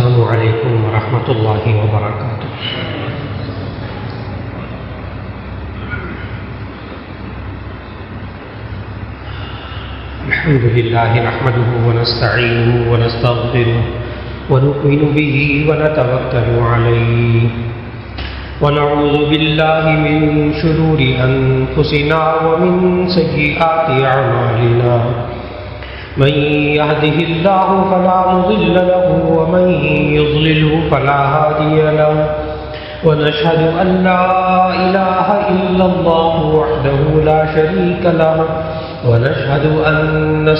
السلام علیکم ورحمۃ اللہ وبرکاتہ۔ الحمد للہ نحمده ونستعینه ونستغفره ونؤمن به ونتوکل علیہ ونعوذ باللہ من شرور انفسنا ومن سیئات اعمالنا، من يهده الله فلا مضل له ومن يضلله فلا هادي له، ونشهد أن لا إله إلا الله وحده لا شريك له، ونشهد أن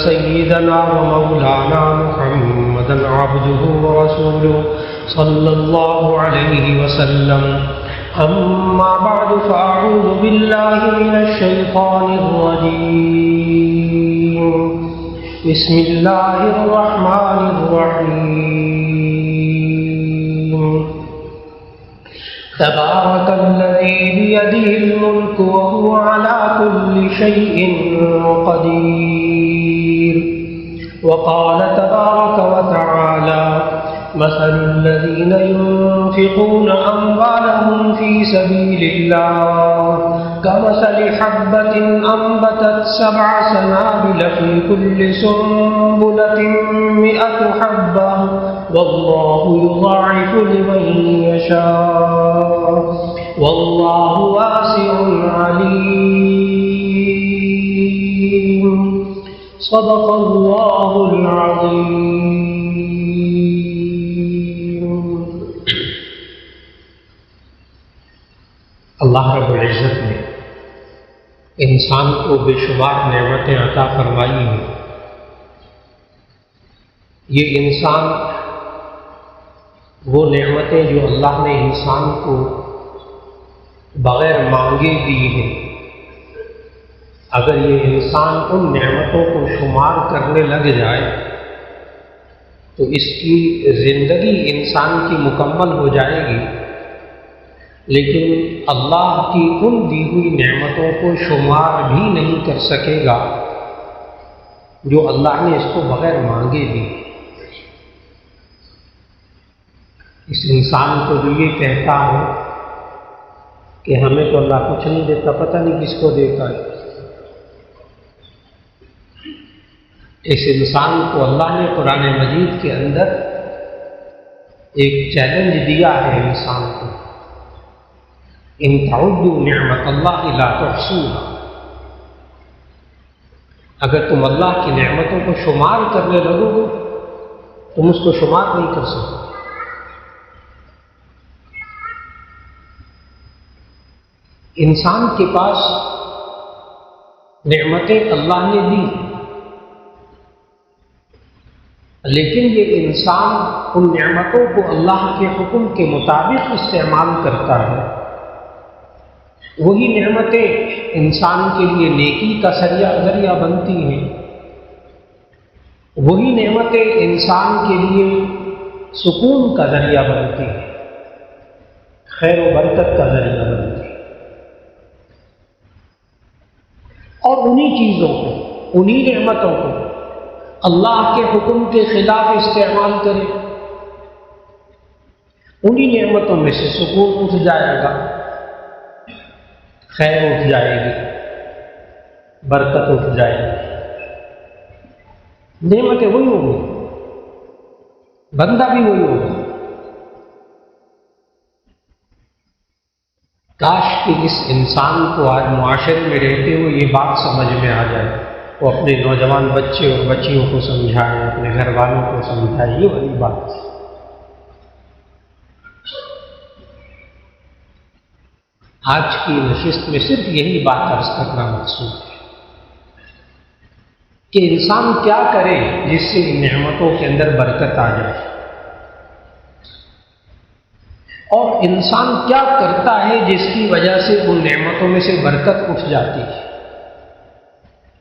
سيدنا ومولانا محمدا عبده ورسوله صلى الله عليه وسلم. أما بعد فأعوذ بالله من الشيطان الرجيم، بسم اللہ الرحمن الرحیم. تبارک الذی بیدہ الملک وهو على كل شیء قدیر. وقال تبارک وتعالى مثل الذين ينفقون أموالهم في سبيل الله كمثل حبة أنبتت 7 سنابل في كل سنبلة 100 حبة والله يضاعف لمن يشاء والله واسع عليم. صدق الله العظيم. اللہ رب العزت نے انسان کو بے شمار نعمتیں عطا فرمائی ہیں. یہ انسان وہ نعمتیں جو اللہ نے انسان کو بغیر مانگے دی ہیں، اگر یہ انسان ان نعمتوں کو شمار کرنے لگ جائے تو اس کی زندگی انسان کی مکمل ہو جائے گی، لیکن اللہ کی ان دی ہوئی نعمتوں کو شمار بھی نہیں کر سکے گا جو اللہ نے اس کو بغیر مانگے دی. اس انسان کو جو یہ کہتا ہو کہ ہمیں تو اللہ کچھ نہیں دیتا، پتہ نہیں کس کو دیتا ہے، اس انسان کو اللہ نے قرآن مجید کے اندر ایک چیلنج دیا ہے انسان کو، ان تعدوا نعمت اللہ لا تحصوها. اگر تم اللہ کی نعمتوں کو شمار کرنے لگو گے تم اس کو شمار نہیں کر سکو. انسان کے پاس نعمتیں اللہ نے دی، لیکن یہ انسان ان نعمتوں کو اللہ کے حکم کے مطابق استعمال کرتا ہے. وہی نعمتیں انسان کے لیے نیکی کا ذریعہ بنتی ہیں، وہی نعمتیں انسان کے لیے سکون کا ذریعہ بنتی ہیں، خیر و برکت کا ذریعہ بنتی ہیں. اور انہی چیزوں کو، انہی نعمتوں کو اللہ کے حکم کے خلاف استعمال کرے، انہی نعمتوں میں سے سکون اٹھ جائے گا، خیر اٹھ جائے گی، برکت اٹھ جائے گی. نعمتیں وہی ہوں گی، بندہ بھی وہی ہوگا. کاش کہ اس انسان کو آج معاشرے میں رہتے ہوئے یہ بات سمجھ میں آ جائے، وہ اپنے نوجوان بچے اور بچیوں کو سمجھائے، اپنے گھر والوں کو سمجھائے. یہ وہی بات ہے. آج کی نشست میں صرف یہی بات عرض کرنا مقصود ہے کہ انسان کیا کرے جس سے ان نعمتوں کے اندر برکت آ جائے، اور انسان کیا کرتا ہے جس کی وجہ سے ان نعمتوں میں سے برکت اٹھ جاتی ہے.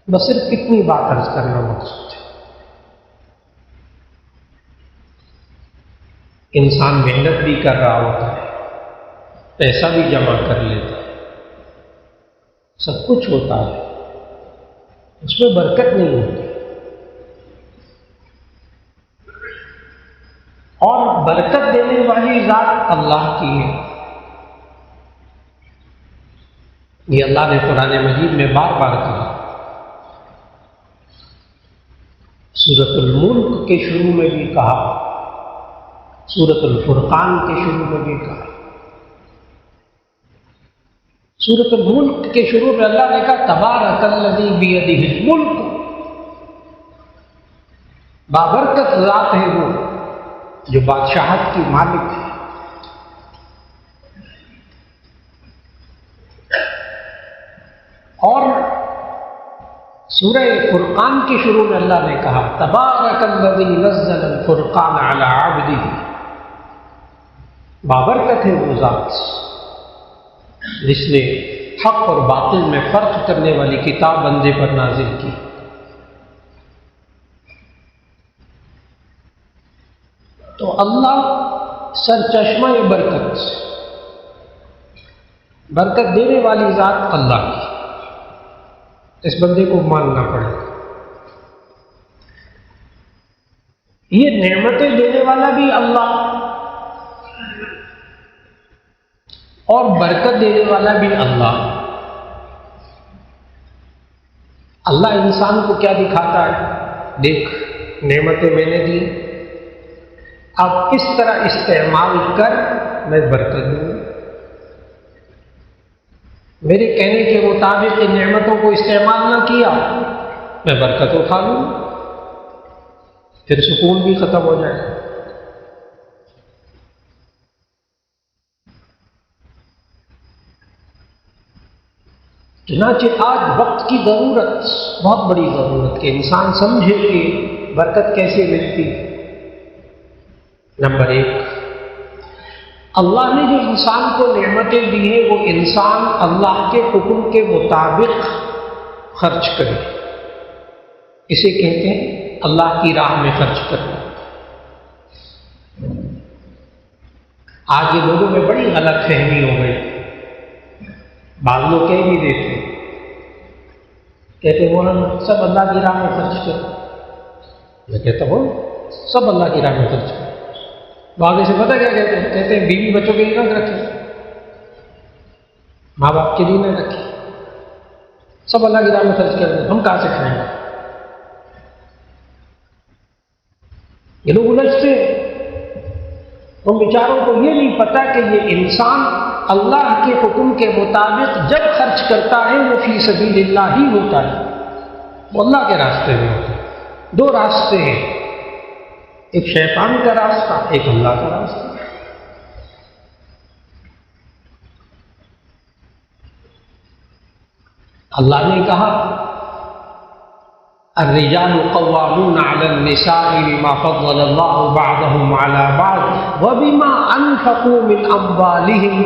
بس صرف اتنی بات عرض کرنا مقصود ہے. انسان محنت بھی کر رہا ہوتا ہے، پیسہ بھی جمع کر لیتا ہے، سب کچھ ہوتا ہے، اس میں برکت نہیں ہوتی. اور برکت دینے والی ذات اللہ کی ہے۔ یہ اللہ نے قرآن مجید میں بار بار کہا۔ سورۃ الملک کے شروع میں بھی کہا، سورۃ الفرقان کے شروع میں بھی کہا۔ سورۃ الملک کے شروع میں اللہ نے کہا تبارک الذی بیدہ الملک، بابرکت ذات ہے وہ جو بادشاہت کی مالک ہے۔ اور سورہ فرقان کے شروع میں اللہ نے کہا تبارک الذی نزل الفرقان علی عبدہ، بابرکت ہے وہ ذات جس نے حق اور باطل میں فرق کرنے والی کتاب بندے پر نازل کی۔ تو اللہ سرچشمہ برکت، برکت دینے والی ذات اللہ کی، اس بندے کو ماننا پڑے گا۔ یہ نعمتیں دینے والا بھی اللہ اور برکت دینے والا بھی اللہ۔ اللہ انسان کو کیا دکھاتا ہے؟ دیکھ نعمتیں میں نے دی، اب اس طرح استعمال کر، میں برکت دوں گا۔ میرے کہنے کے مطابق ان نعمتوں کو استعمال نہ کیا، میں برکت اٹھا لوں، پھر سکون بھی ختم ہو جائے گا۔ چنانچہ آج وقت کی ضرورت، بہت بڑی ضرورت کہ انسان سمجھے کہ برکت کیسے ملتی۔ نمبر 1، اللہ نے جو انسان کو نعمتیں دی ہیں وہ انسان اللہ کے حکم کے مطابق خرچ کرے، اسے کہتے ہیں اللہ کی راہ میں خرچ کرنا۔ آج یہ لوگوں میں بڑی غلط فہمی ہو گئی، بعض لوگ کہہ بھی دیتے، کہتے مولانا سب اللہ کی راہ میں خرچ کرو۔ میں کہتا ہوں سب اللہ کی راہ میں خرچ کرو۔ آگے سے پتہ کیا کہتے ہیں؟ کہتے ہیں بیوی بچوں کے لیے نہ رکھے، ماں باپ کے لیے نہ رکھے، سب اللہ کی راہ میں خرچ کر دیں، ہم کہاں سے کھائیں گے؟ یہ لوگ الجھتے ہیں، ان بیچاروں کو یہ نہیں پتا کہ یہ انسان اللہ کے حکم کے مطابق جب خرچ کرتا ہے وہ فی سبیل اللہ ہی ہوتا ہے، وہ اللہ کے راستے میں ہوتا ہے۔ دو راستے ہیں، ایک شیطان کا راستہ، ایک اللہ کا راستہ۔ اللہ نے کہا الرجال قوامون علی النساء بما فضل اللہ بعضهم علی بعض وبما انفقوا من اموالهم۔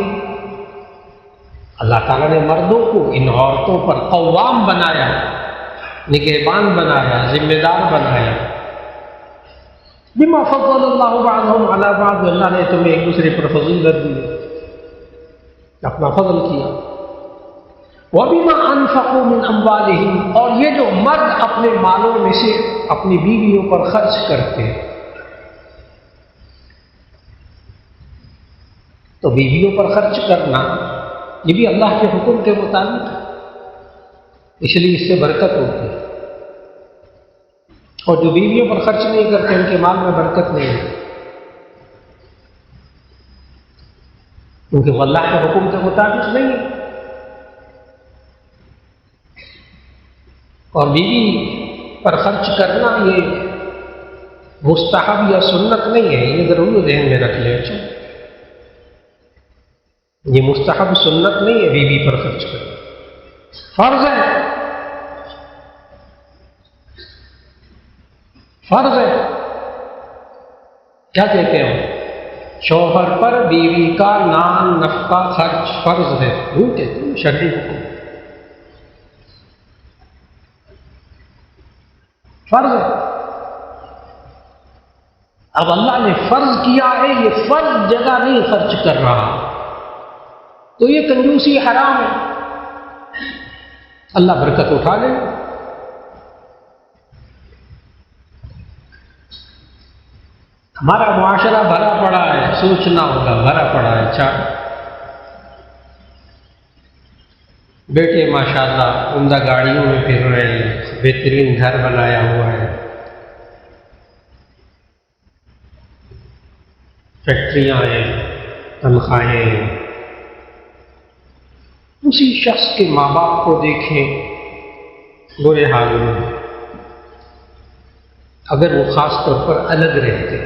اللہ تعالیٰ نے مردوں کو ان عورتوں پر قوام بنایا، نگہبان بنایا، ذمہ دار بنایا۔ بما فضل اللہ بعضهم علی بعض، اللہ نے تمہیں ایک دوسرے پر فضیلت دی، اپنا فضل کیا۔ وَبِمَا أَنفَقُوا مِنْ أَمْوَالِهِمْ، اور یہ جو مرد اپنے مالوں میں سے اپنی بیویوں پر خرچ کرتے ہیں، تو بیویوں پر خرچ کرنا یہ بھی اللہ کے حکم کے مطابق ہے، اس لیے اس سے برکت ہوتی ہے۔ اور جو بیویوں پر خرچ نہیں کرتے ان کے مال میں برکت نہیں ہے، کیونکہ وہ اللہ کے حکم کے مطابق نہیں ہے۔ اور بیوی پر خرچ کرنا یہ مستحب یا سنت نہیں ہے، یہ ضرور ذہن میں رکھ لیں۔ اچھا، یہ مستحب سنت نہیں ہے بیوی پر خرچ کرنا، فرض ہے، فرض ہے۔ کیا کہتے ہیں؟ شوہر پر بیوی کا نان نفقہ خرچ فرض ہے، وہ کہتے ہیں شرعی حکم، فرض ہے۔ اب اللہ نے فرض کیا ہے، یہ فرض جگہ نہیں خرچ کر رہا، تو یہ کنجوسی حرام ہے، اللہ برکت اٹھا لے۔ ہمارا معاشرہ بھرا پڑا سوچنا ہوگا بھرا پڑا ہے چار. بیٹے ماشاءاللہ عمدہ گاڑیوں میں پھر رہے ہیں، بہترین گھر بنایا ہوا ہے، فیکٹریاں ہیں، تنخواہیں ہیں. اسی شخص کے ماں باپ کو دیکھیں برے حال میں، اگر وہ خاص طور پر الگ رہتے،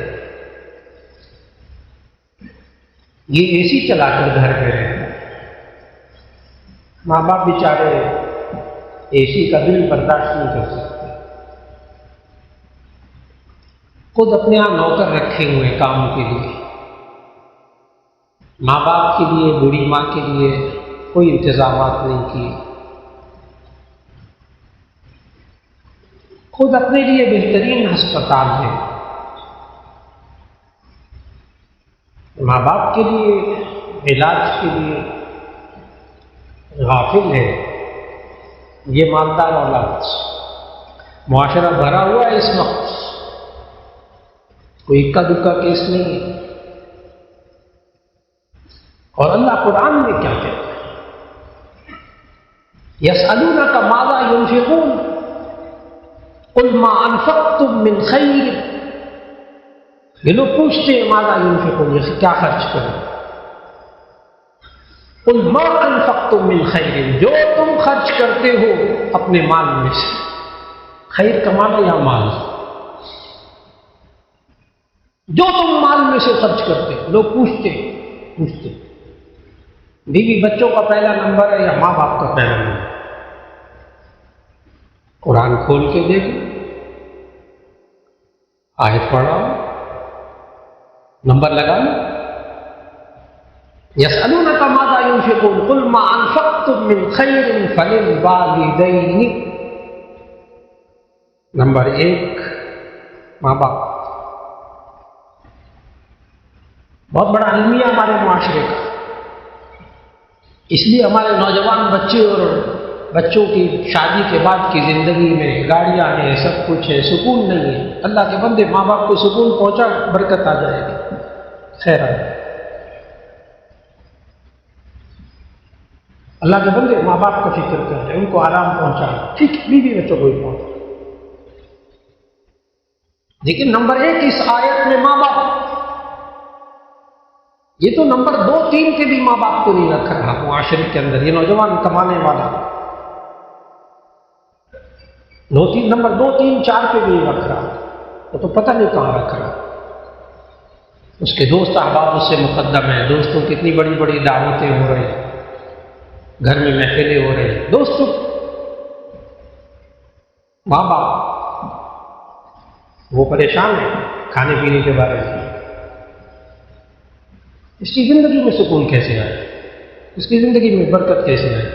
یہ اے سی چلا کر گھر میں رہتے، ماں باپ بیچارے اے سی کا بل برداشت نہیں کر سکتے، خود اپنے یہاں نوکر رکھے ہوئے کام کے لیے، ماں باپ کے لیے، بوڑھی ماں کے لیے کوئی انتظامات نہیں کیے، خود اپنے لیے بہترین ہسپتال ہے، ماں باپ کے لیے علاج کے لیے غافل ہے. یہ مالدار اولاد، معاشرہ بھرا ہوا ہے اس وقت، کوئی اکا دکا کیس نہیں ہے. اور اللہ قرآن میں کیا کہتا ہے؟ یسألونک ماذا ينفقون قل ما انفقتم من خیر. یہ لوگ پوچھتے ہیں ماذا ينفقون، یہ کیا خرچ کریں؟ قل ما انفقتم من خیر، جو تم خرچ کرتے ہو اپنے مال میں سے. خیر کمانا یا مال، جو تم مال میں سے خرچ کرتے. لوگ پوچھتے بیوی بچوں کا پہلا نمبر ہے یا ماں باپ کا پہلا نمبر؟ قرآن کھول کے دیکھو، آیت پڑھا، نمبر لگانا. یسألونک ماذا ينفقون قل ما انفقتم من خیر فللوالدین. نمبر 1 ماں باپ. بہت بڑا المیہ ہمارے معاشرے کا، اس لیے ہمارے نوجوان بچے اور بچوں کی شادی کے بعد کی زندگی میں گاڑیاں ہیں، سب کچھ ہے، سکون نہیں ہے. اللہ کے بندے ماں باپ کو سکون پہنچا، برکت آ جائے گی، خیر آ جائے. اللہ کے بندے ماں باپ کا فکر کرتے ہیں، ان کو آرام پہنچائیں، ٹھیک بیوی بچوں کو بھی پہنچائیں. لیکن نمبر 1 اس آیت میں ماں باپ. یہ تو نمبر 2 3 کے بھی ماں باپ کو نہیں رکھ رہا معاشرے کے اندر. یہ نوجوان کمانے والا نمبر 2 3 4 پہ بھی نہیں رکھ رہا، وہ تو پتہ نہیں کہاں رکھ رہا. اس کے دوست احباب اس سے مقدم ہیں، دوستوں کی اتنی بڑی بڑی دعوتیں ہو رہی ہیں، گھر میں محفلیں ہو رہی ہیں، دوستوں. ماں باپ وہ پریشان ہیں کھانے پینے کے بارے میں. اس کی زندگی میں سکون کیسے آئے؟ اس کی زندگی میں برکت کیسے آئے؟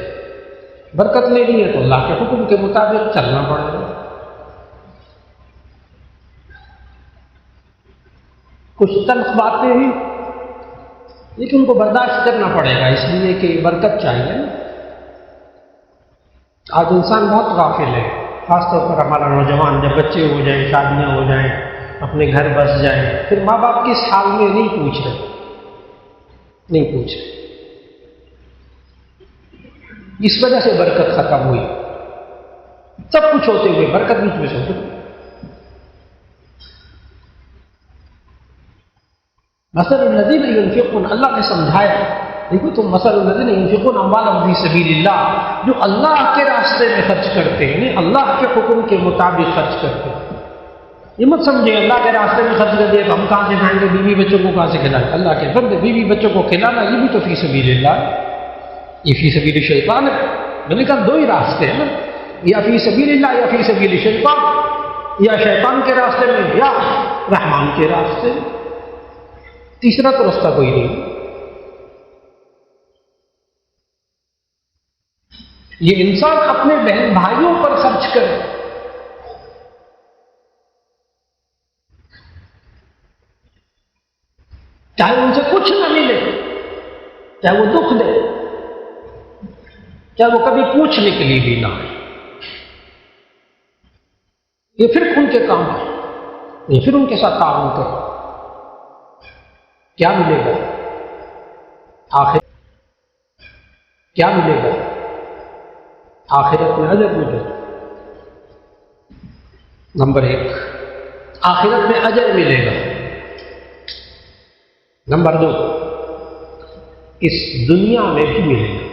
برکت لینی ہے تو اللہ کے حکم کے مطابق چلنا پڑے گا. کچھ تلخ باتیں ہیں لیکن ان کو برداشت کرنا پڑے گا، اس لیے کہ برکت چاہیے. آج انسان بہت غافل ہے، خاص طور پر ہمارا نوجوان. جب بچے ہو جائیں، شادیاں ہو جائیں، اپنے گھر بس جائیں، پھر ماں باپ کس حال میں نہیں پوچھ رہے. اس وجہ سے برکت ختم ہوئی. سب کچھ ہوتے ہوئے برکت بیچ میں سے ہوتی. مثل الذین ينفقون، اللہ نے سمجھایا. دیکھو تم مثل الذین ينفقون اموالهم فی سبیل اللہ، جو اللہ کے راستے میں خرچ کرتے ہیں، اللہ کے حکم کے مطابق خرچ کرتے ہیں. یہ مت سمجھے اللہ کے راستے میں خرچ کر دیا تو ہم کہاں سے کھائیں گے، بیوی بچوں کو کہاں سے کھلائیں. اللہ کے بندے بیوی بچوں کو کھلانا یہ بھی تو فی سبیل اللہ، یہ فی سبیل شیطان ہے. میں نے کہا 2 ہی راستے ہیں نا، یا فی سبیل اللہ یا فی سبیل شیطان، یا شیطان کے راستے میں یا رحمان کے راستے میں. تیسرا تو راستہ کوئی نہیں. یہ انسان اپنے بہن بھائیوں پر خرچ کرے، چاہے ان سے کچھ نہ ملے، چاہے وہ دکھ دے، چاہے وہ کبھی پوچھنے کے لیے بھی نہ آئے. یہ پھر ان کے کام ہے، یہ پھر ان کے ساتھ تعاون کرو. کیا ملے گا؟ آخر کیا ملے گا؟ آخرت میں اجر ملے گا۔ نمبر 1، آخرت میں اجر ملے گا۔ نمبر 2، اس دنیا میں بھی ملے گا۔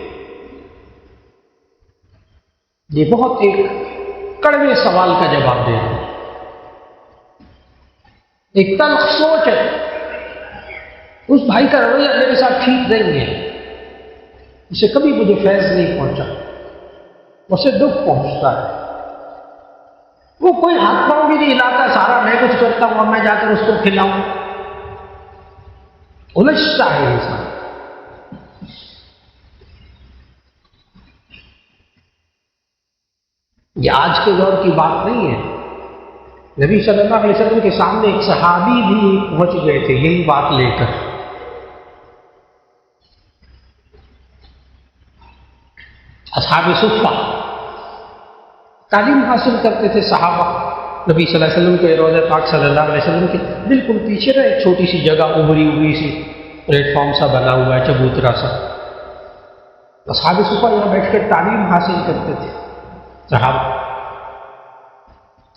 یہ بہت ایک کڑوے سوال کا جواب دے رہا ہوں، ایک تلخ سوچ ہے۔ اس بھائی کا رویہ میرے ساتھ ٹھیک نہیں ہے، اسے کبھی مجھے فیض نہیں پہنچا، اسے دکھ پہنچتا ہے، وہ کوئی ہاتھ پاؤں بھی نہیں ہلاتا، سارا میں کچھ کرتا ہوں، اب میں جا کر اس کو کھلاؤں، الجھتا ہے انسان۔ یہ آج کے دور کی بات نہیں ہے، نبی صلی اللہ علیہ وسلم کے سامنے ایک صحابی بھی پہنچ گئے تھے یہی بات لے کر۔ اصحاب صفہ تعلیم حاصل کرتے تھے صحابہ، نبی صلی اللہ علیہ وسلم کے روضہ پاک صلی اللہ علیہ وسلم کے بالکل پیچھے نا ایک چھوٹی سی جگہ ابری سی پلیٹ فارم سا بنا ہوا ہے، چبوترا سا۔ اصحاب صفہ یہاں بیٹھ کر تعلیم حاصل کرتے تھے صحابہ،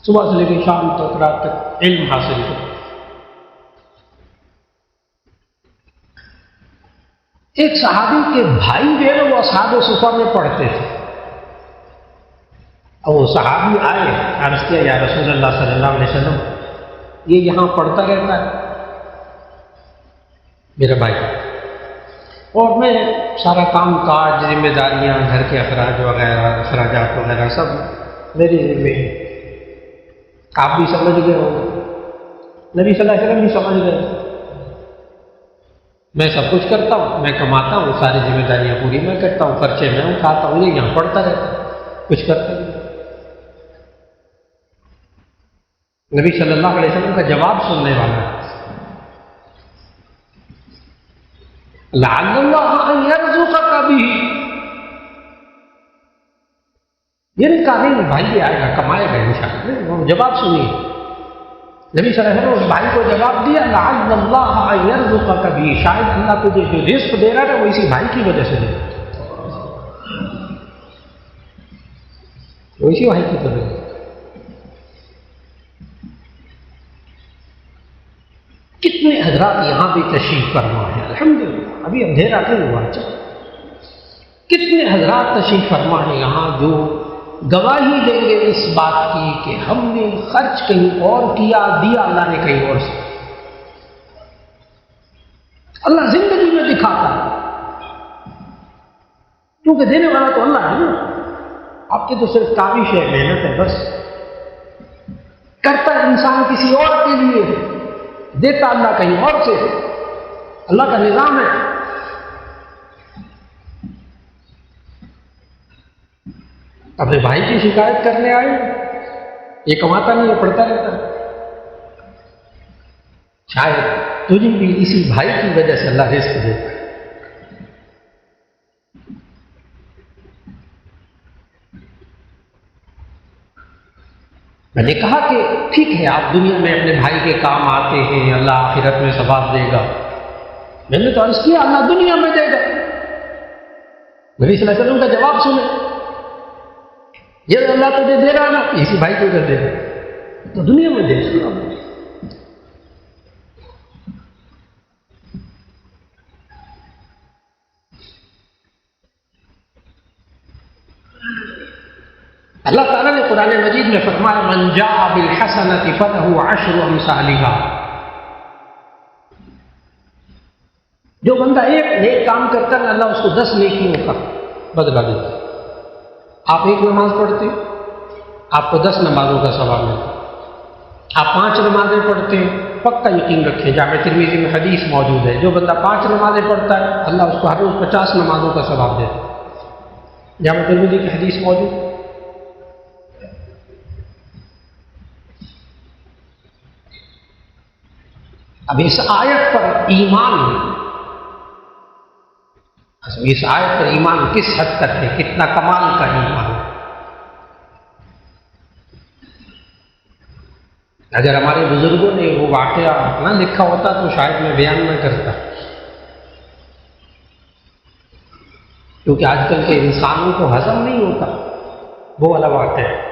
صبح سے لے کے شام تک، رات تک علم حاصل کرتے۔ ایک صحابی کے بھائی جو ہے وہ اصحاب صفہ میں پڑھتے تھے، اور وہ صحابی آئے، عرض کیا یا رسول اللہ صلی اللہ علیہ وسلم یہ یہاں پڑھتا رہتا ہے میرا بھائی، اور میں سارا کام کاج، ذمہ داریاں، گھر کے اخراجات وغیرہ سب میری ذمہ ہے۔ آپ بھی سمجھ گئے ہوں، نبی صلی اللہ علیہ وسلم بھی سمجھ گئے، میں سب کچھ کرتا ہوں، میں کماتا ہوں، ساری ذمہ داریاں پوری میں کرتا ہوں، خرچے میں اٹھاتا ہوں، یہ یہاں پڑھتا رہتا ہے، کچھ کرتا نہیں۔ نبی صلی اللہ علیہ وسلم کا جواب سننے والا ہے، لعل اللہ ان یرزقک بہ، یہ نہیں کہا نہیں بھائی یہ آئے گا کمائے گا انشاءاللہ، وہ جواب سنیے۔ نبی صلی اللہ علیہ وسلم اس بھائی کو جواب دیا، لعل اللہ ان یرزقک بہ، شاید اللہ تجھے جو رزق دے رہا ہے وہ اسی بھائی کی وجہ سے دے رہا ہے، وہ اسی بھائی کی وجہ سے۔ کتنے حضرات یہاں بھی تشریف فرما ہے، الحمدللہ ابھی اندھیرا نہیں ہوا، کتنے حضرات تشریف فرما ہے یہاں جو گواہی دیں گے اس بات کی کہ ہم نے خرچ کہیں اور کیا، دیا اللہ نے کہیں اور سے۔ اللہ زندگی میں دکھاتا ہے، کیونکہ دینے والا تو اللہ ہے نا، آپ کی تو صرف کاوش ہے، محنت ہے، بس کرتا ہے انسان کسی اور کے لیے، دیتا اللہ کہیں اور سے، اللہ کا نظام ہے۔ اپنے بھائی کی شکایت کرنے آئے، یہ کماتا نہیں ہے، پڑھتا رہتا ہے، شاید تجھے بھی اسی بھائی کی وجہ سے اللہ رزق دیتا ہے۔ میں نے کہا کہ ٹھیک ہے آپ دنیا میں اپنے بھائی کے کام آتے ہیں، اللہ آخرت میں ثواب دے گا، میں نے تو عرض کیا اللہ دنیا میں دے گا۔ نبی صلی اللہ علیہ وسلم کا جواب سنیں، یہ اللہ تجھے دے رہا نا، اسی بھائی کو دے گا تو دنیا میں دے گا۔ اللہ تعالیٰ نے قرآن مجید میں فرمایا من جاء بالحسنۃ فلہ عشر امثالھا، جو بندہ ایک نیک کام کرتا ہے اللہ اس کو 10 نیکیوں کا بدلہ دیتا ہے۔ آپ ایک نماز پڑھتے ہیں آپ کو 10 نمازوں کا ثواب ملتا ہے، آپ 5 نمازیں پڑھتے ہیں پکا یقین رکھیں جامع ترمذی میں حدیث موجود ہے، جو بندہ 5 نمازیں پڑھتا ہے اللہ اس کو ہر روز 50 نمازوں کا ثواب دیتا ہے، جامع ترمذی کی حدیث موجود۔ اب اس آیت پر ایمان، اس آیت پر ایمان کس حد تک ہے، کتنا کمال کا ایمان ہے۔ اگر ہمارے بزرگوں نے وہ واقعہ نہ لکھا ہوتا تو شاید میں بیان نہ کرتا، کیونکہ آج کل کے انسانوں کو ہضم نہیں ہوتا وہ والا واقعہ ہے۔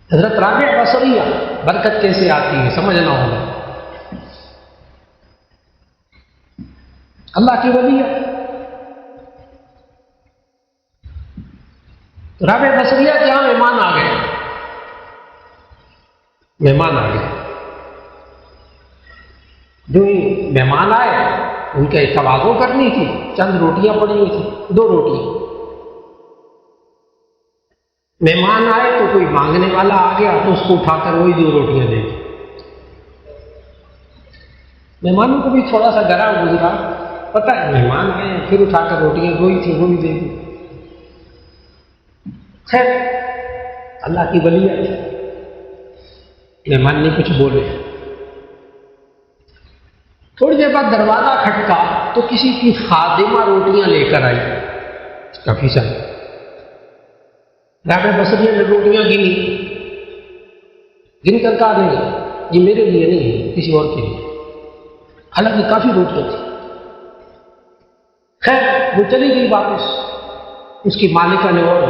حضرت رابع بصریہ، برکت کیسے آتی ہے سمجھنا ہوگا، اللہ کی ولی ہے۔ رابع بصریہ کے یہاں مہمان آ گئے، مہمان آ گئے، جو ہی مہمان آئے ان کے تواضع کرنی تھی، چند روٹیاں پڑی ہوئی تھی، 2 روٹیاں۔ مہمان آئے تو کوئی مانگنے والا آ گیا تو اس کو اٹھا کر وہی 2 روٹیاں دے دی۔ مہمانوں کو بھی تھوڑا سا گرا گزرا، پتہ ہے مہمان آئے ہیں، پھر اٹھا کر روٹیاں وہی تھی وہی دے دی۔ خیر اللہ کی ولی ہے، مہمان نے کچھ بولے۔ تھوڑی دیر بعد دروازہ کھٹکا تو کسی کی خادمہ روٹیاں لے کر آئی، کافی ساری۔ رابع بصریہ نے روٹیاں گنی، گن کر کہا نہیں یہ میرے لیے نہیں ہے، کسی اور کے لیے، حالانکہ کافی روٹیاں تھیں۔ خیر وہ چلی گئی واپس، اس کی مالکہ نے اور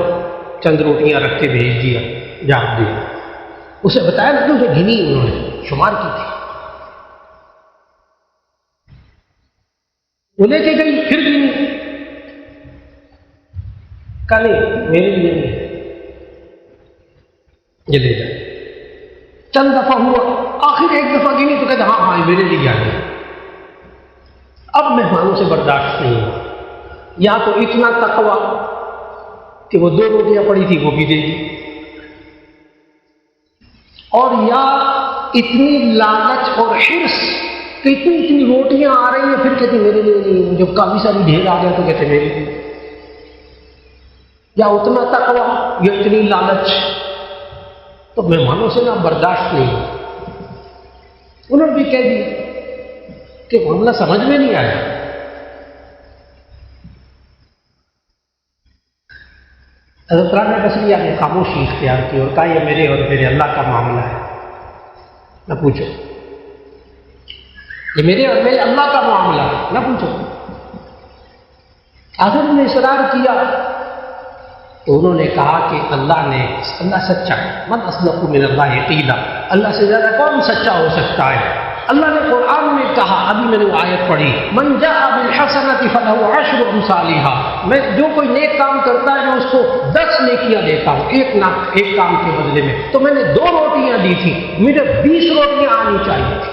چند روٹیاں رکھ کے بھیج دیا، جاب دیا، اسے بتایا نا کہ اسے گنی انہوں نے شمار کی تھی۔ وہ لے کے گئی، پھر گنی، کہا نہیں میرے لیے نہیں ہے، یہ لے جائے۔ چند دفعہ ہوا، آخر ایک دفعہ گنی تو کہتے ہاں یہ میرے لیے آ گیا۔ اب مہمانوں سے برداشت نہیں ہوا، یا تو اتنا تقویٰ کہ وہ 2 روٹیاں پڑی تھی وہ بھی دے دی، اور یا اتنی لالچ اور حرص کہ اتنی روٹیاں آ رہی ہیں پھر کہتے میرے لیے نہیں، جب کافی ساری ڈھیر آ گیا تو کہتے میرے لیے، یا اتنا تقویٰ یا اتنی لالچ۔ تو مہمانوں سے نہ برداشت نہیں، انہوں نے بھی کہہ دیا کہ معاملہ سمجھ میں نہیں آیا۔ حضرت رابع بصریہ نے خاموشی اختیار کی اور کہا یہ میرے اور میرے اللہ کا معاملہ ہے، نہ پوچھو، یہ میرے اور میرے اللہ کا معاملہ ہے، نہ پوچھو۔ آخر انہوں نے اصرار کیا تو انہوں نے کہا کہ اللہ سچا ہے، من اصدق من اللہ قیلا، اللہ سے زیادہ کون سچا ہو سکتا ہے۔ اللہ نے قرآن میں کہا، ابھی میں نے وہ آیت پڑھی، من جاء بالحسنۃ فلہ عشر امثالها، میں جو کوئی نیک کام کرتا ہے میں اس کو 10 نیکیاں دیتا ہوں ایک کام کے بدلے میں، تو میں نے 2 روٹیاں دی تھی، مجھے 20 روٹیاں آنی چاہیے تھی۔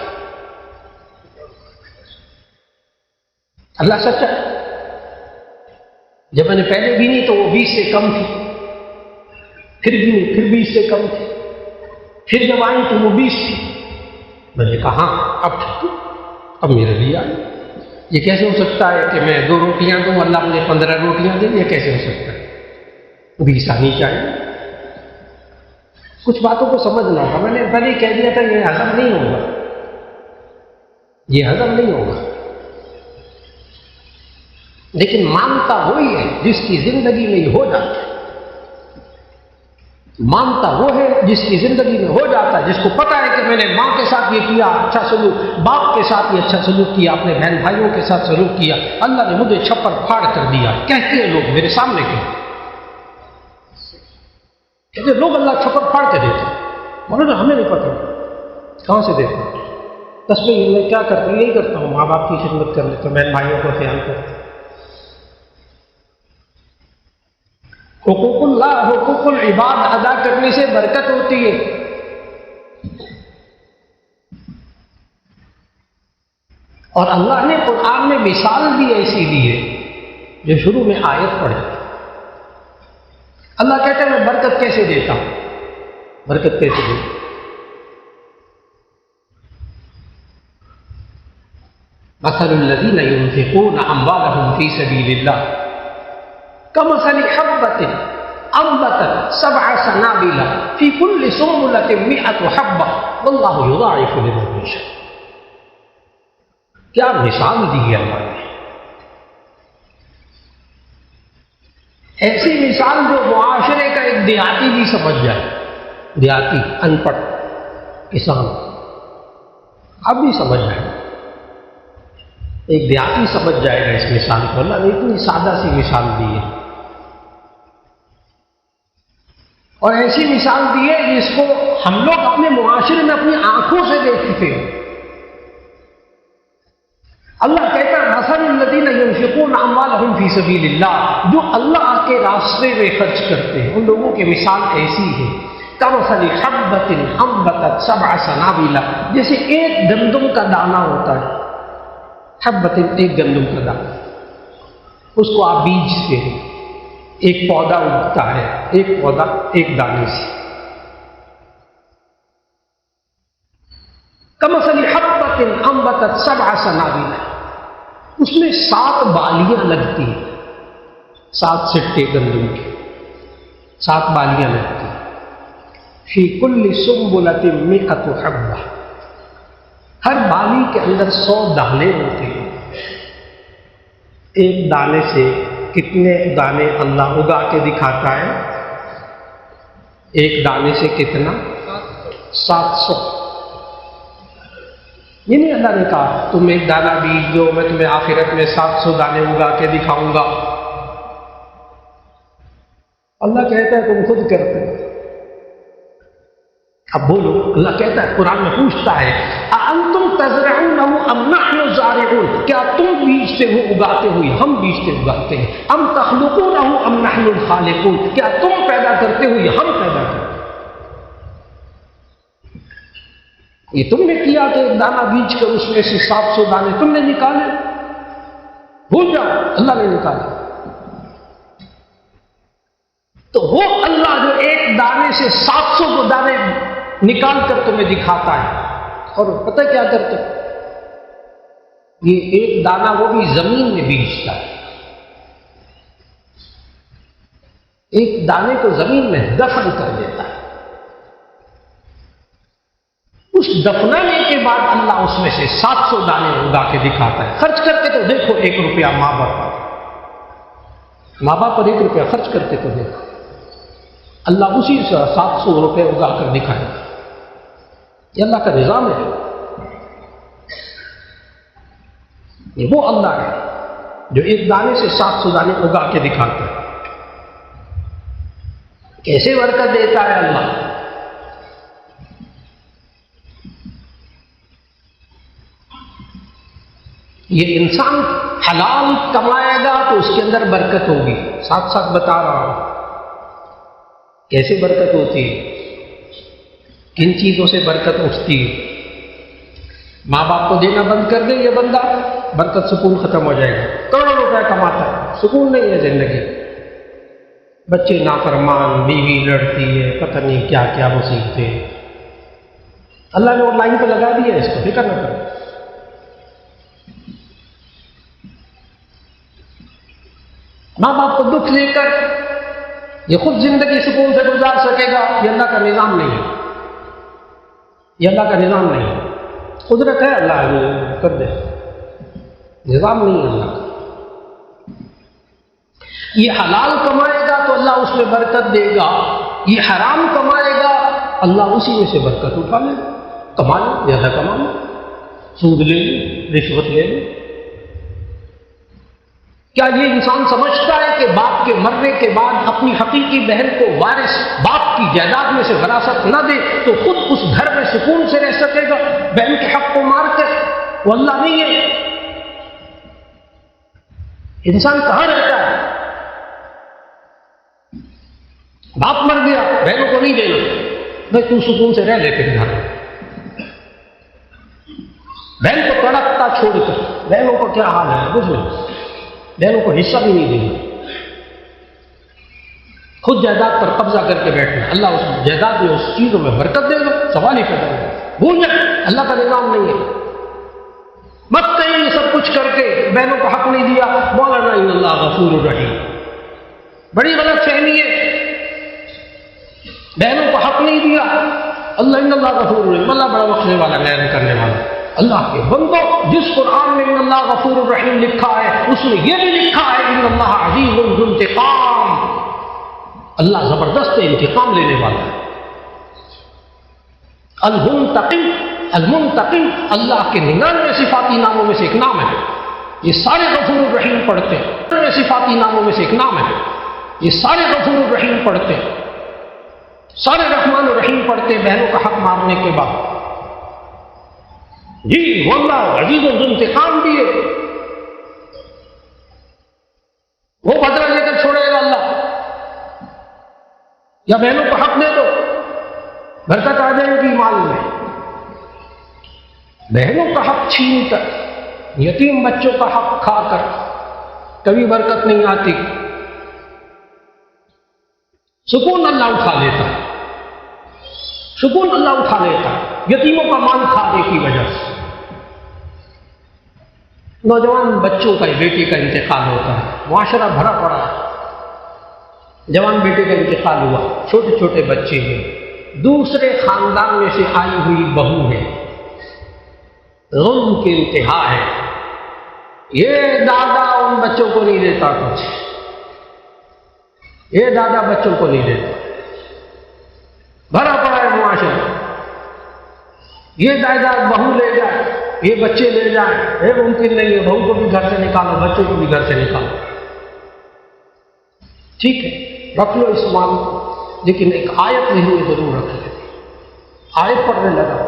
اللہ سچا ہے، جب میں نے پہلے گنی تو وہ 20 سے کم تھی، پھر گنی پھر 20 سے کم تھی، پھر جب آئی تو وہ 20 تھی، میں نے کہا ہاں اب ٹھیک ہے، اب میرے لیے آئی۔ یہ کیسے ہو سکتا ہے کہ میں 2 روٹیاں دوں اللہ مجھے 15 روٹیاں دے، یہ کیسے ہو سکتا ہے؟ 20 آنی چاہیے۔ کچھ باتوں کو سمجھنا ہوگا، میں نے پہلے کہہ دیا تھا یہ ہضم نہیں ہوگا، یہ ہضم نہیں ہوگا، لیکن مانتا وہی ہے جس کی زندگی میں یہ ہو جاتا ہے، مانتا وہ ہے جس کی زندگی میں ہو جاتا ہے، جس کو پتا ہے کہ میں نے ماں کے ساتھ یہ کیا اچھا سلوک، باپ کے ساتھ یہ اچھا سلوک کیا، اپنے بہن بھائیوں کے ساتھ سلوک کیا، اللہ نے مجھے چھپر پھاڑ کر دیا، کہتے ہیں لوگ میرے سامنے کہتے لوگ اللہ چھپر پھاڑ کے دیتے، مولانا ہمیں نہیں پتا کہاں سے دیتے، تسبیح میں کیا کرتا ہوں، یہی کرتا ہوں، ماں باپ کی خدمت کر لیتا ہوں، بہن بھائیوں کو خیال کرتا ہوں۔ حقوق اللہ، حقوق العباد ادا کرنے سے برکت ہوتی ہے۔ اور اللہ نے قرآن میں مثال بھی ایسی دی ہے جو شروع میں آیت پڑھی، اللہ کہتے ہیں میں برکت کیسے دیتا ہوں، برکت کیسے دیتا ہوں؟ مثل الذین ينفقون اموالهم فی سبیل اللہ کمثل حبۃ انبتت 7 سنابل فی کل سنبلۃ 100 حبۃ واللہ یضاعف لمن یشاء۔ کیا مثال دی ہے اللہ نے، ایسی مثال جو معاشرے کا ایک دیہاتی بھی سمجھ جائے، دیہاتی ان پڑھ کسان اب بھی سمجھ جائے، ایک دیہاتی سمجھ جائے گا اس مثال کو۔ اللہ نے اتنی سادہ سی مثال دی ہے، اور ایسی مثال دی ہے جس کو ہم لوگ اپنے معاشرے میں اپنی آنکھوں سے دیکھتے ہیں۔ اللہ کہتا ہے مثل الذین ينفقون اموالهم فی سبیل اللہ، جو اللہ کے راستے میں خرچ کرتے ہیں ان لوگوں کی مثال ایسی ہے کمثل حبۃ انبتت سبع سنابل، جیسے ایک گندم کا دانہ ہوتا ہے، حبۃ ایک گندم کا دانہ، اس کو آپ بیجتے ہیں، ایک پودا اگتا ہے، ایک پودا ایک دانے سے، کمثل حبۃ انبتت سبع سنابل، اس میں 7 بالیاں لگتی ہیں، 7 سٹے گندم کے 7 بالیاں لگتی ہیں، فی کل سنبلۃ 100 حبۃ، ہر بالی کے اندر 100 دانے ہوتے ہیں۔ ایک دانے سے کتنے دانے اللہ اگا کے دکھاتا ہے؟ ایک دانے سے کتنا؟ 700۔ یہ نہیں اللہ نے کہا تم ایک دانہ بیج دو میں تمہیں آخرت میں 700 دانے اگا کے دکھاؤں گا۔ اللہ کہتا ہے تم خود کرتے ہو۔ اب بولو، اللہ کہتا ہے قرآن میں پوچھتا ہے اَأَنْتُمْ تَزْرَعُونَهُ أَمْ نَحْنُ الزَّارِعُونَ، کیا تم بیجتے ہو اگاتے ہو یا ہم بیجتے اگاتے ہیں؟ أَمْ تَخْلُقُونَهُ أَمْ نَحْنُ الْخَالِقُونَ، کیا تم پیدا کرتے ہو یا ہم پیدا کرتے ہیں؟ یہ تم نے کیا کہ ایک دانہ بیج کر اس میں سے 700 دانے تم نے نکالے؟ بھول جاؤ، اللہ نے نکالے۔ تو وہ اللہ جو ایک دانے سے 700 کو دانے نکال کر تمہیں دکھاتا ہے، اور پتہ کیا کرتے؟ یہ ایک دانہ وہ بھی زمین میں بیجتا ہے، ایک دانے کو زمین میں دفن کر دیتا ہے، اس دفنانے کے بعد اللہ اس میں سے 700 دانے اگا کے دکھاتا ہے۔ خرچ کرتے تو دیکھو 1 روپیہ ماں باپ پر 1 روپیہ خرچ کرتے تو دیکھو، اللہ اسی سے 700 روپے اگا کر دکھائے گا۔ یہ اللہ کا نظام ہے، یہ وہ اللہ ہے جو ایک دانے سے 700 دانے اگا کے دکھاتا ہے۔ کیسے برکت دیتا ہے اللہ؟ یہ انسان حلال کمائے گا تو اس کے اندر برکت ہوگی، ساتھ ساتھ بتا رہا ہوں کیسے برکت ہوتی ہے، کن چیزوں سے برکت اٹھتی ہے۔ ماں باپ کو دینا بند کر دے یہ بندہ، برکت سکون ختم ہو جائے گا، کروڑوں روپے کماتا ہے، سکون نہیں ہے زندگی، بچے نافرمان، بیوی لڑتی ہے، پتہ نہیں کیا کیا مصیبتیں، اللہ نے وہ لائن پہ لگا دیا ہے، اس کو فکر نہ کرو۔ ماں باپ کو دکھ لے کر یہ خود زندگی سکون سے گزار سکے گا، یہ اللہ کا نظام نہیں ہے، یہ اللہ کا نظام نہیں ہے۔ قدرت ہے اللہ نے کر دے، نظام نہیں ہے اللہ کا۔ یہ حلال کمائے گا تو اللہ اس میں برکت دے گا، یہ حرام کمائے گا اللہ اسی میں سے برکت اٹھا لے گا۔ کما لے، زیادہ کما لے، سود لے لے، رشوت لے لے۔ کیا یہ انسان سمجھتا ہے کہ باپ کے مرنے کے بعد اپنی حقیقی بہن کو وارث باپ کی جائیداد میں سے وراثت نہ دے تو خود اس گھر میں سکون سے رہ سکے گا بہن کے حق کو مار کر؟ وہ اللہ نہیں ہے۔ انسان کہاں رہتا ہے؟ باپ مر گیا، بہنوں کو نہیں دینا، بھائی تو سکون سے رہ لے پھر گھر میں، بہن کو تڑپتا چھوڑ کر۔ بہنوں کو کیا حال ہے؟ کچھ نہیں، بہنوں کو حصہ بھی نہیں دینا، خود جائیداد پر قبضہ کر کے بیٹھنا، اللہ اس جائیداد میں اس چیزوں میں برکت دے گا، سوال ہی پیدا ہوگا۔ بھول جائے اللہ کا نظام نہیں ہے۔ مت کہیں یہ سب کچھ کر کے بہنوں کو حق نہیں دیا، مولانا ان اللہ غفور الرحیم، بڑی غلط فہمی ہے۔ بہنوں کو حق نہیں دیا، اللہ ان اللہ غفور الرحیم، اللہ بڑا بخشنے والا، رحم کرنے والا۔ اللہ کے بندو، جس قرآن میں ان اللہ غفور الرحیم لکھا ہے اس میں یہ بھی لکھا ہے ان اللہ عزیز ذو انتقام، اللہ زبردست انتقام لینے والا ہے۔ المنتقم، المنتقم اللہ کے 99 صفاتی ناموں میں سے ایک نام ہے۔ یہ سارے غفور الرحیم پڑھتے ہیں، 99 صفاتی ناموں میں سے ایک نام ہے۔ یہ سارے غفور الرحیم پڑھتے ہیں، سارے رحمان الرحیم پڑھتے ہیں بہنوں کا حق مارنے کے بعد۔ جی واللہ عزیز ذو انتقام بھی ہے، وہ بدلہ لے کر چھوڑے گا اللہ، یا بہنوں کو حق دے دو برکت آ جائے گی مال میں۔ بہنوں کا حق چھین کر، یتیم بچوں کا حق کھا کر کبھی برکت نہیں آتی۔ سکون اللہ اٹھا لیتا ہے، سکون اللہ اٹھا لیتا ہے یتیموں کا مال کھانے کی وجہ سے۔ نوجوان بچوں کا، بیٹے کا انتقال ہوتا ہے، معاشرہ بھرا پڑا ہے، جوان بیٹے کا انتقال ہوا، چھوٹے چھوٹے بچے ہیں، دوسرے خاندان میں سے آئی ہوئی بہو ہے، غم کی انتہا ہے، یہ دادا ان بچوں کو نہیں دیتا کچھ، یہ دادا بچوں کو نہیں دیتا، بھرا پڑا ہے معاشرہ، یہ جائیداد بہو لے جائے، یہ بچے لے جائیں، یہ ممکن نہیں ہے، بہو کو بھی گھر سے نکالو، بچوں کو بھی گھر سے نکالو۔ ٹھیک ہے رکھ لو اس مال کو، لیکن ایک آیت ذہن میں ضرور رکھ لیں۔ آیت پڑھنے لگا،